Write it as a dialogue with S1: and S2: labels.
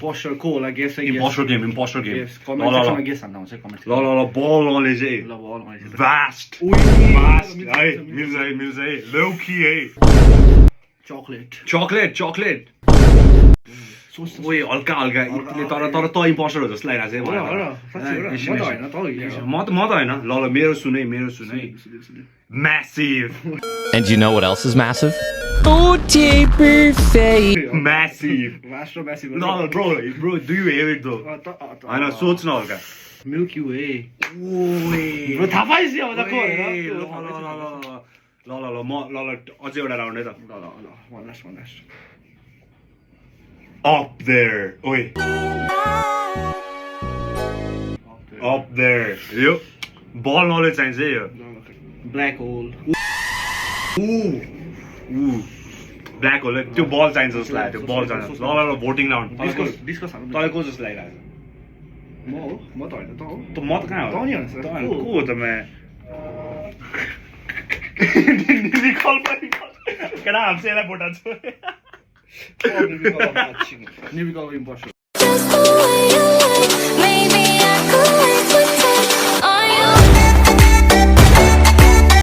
S1: Imposter को होला guess है
S2: Imposter game.
S1: Yes, comment section मा गेस हान्न हुन्छ comment
S2: ल ball knowledge है
S1: ल बल मैले
S2: vast
S1: Ui,
S2: vast
S1: मिल्छ,
S2: है
S1: मिल्छ,
S2: मिल्छ है low key है
S1: chocolate
S2: chocolate
S1: सोच
S2: ओए हल्का इतले तर त imposter हो जस्तो लागिरहेछ है
S1: हो साच्चै हो म त हैन त हो
S2: म त हैन ल मेरो सुन है massive
S3: And do you know what else is massive? Ooty perfect.
S2: massive
S1: Master massive
S2: ल bro do you have it though हैन सोच न हल्का
S1: Milky Way
S2: ओए
S1: bro थाहा पाइसक्यो अब त को
S2: ल म अझै एउटा राउन्ड है त
S1: ल one last
S2: up there ओए up there यो ball knowledge चाहिन्छ है यो
S1: black hole
S2: ब्ल्याक होल त्यो बल चाहिन्छ जस्तो लाग्यो त्यो बल चाहिन्छ ल भोटिङ राउन्ड
S1: discuss हाल्नु
S2: तपाईँ को जस्तो लागिरहेको
S1: म हो म त हैन त हो
S2: त म त कहाँ हो
S1: त नि हैन
S2: को हो त मैं निकल केटा हमसे यसलाई बोटा छु
S1: Nibical imposter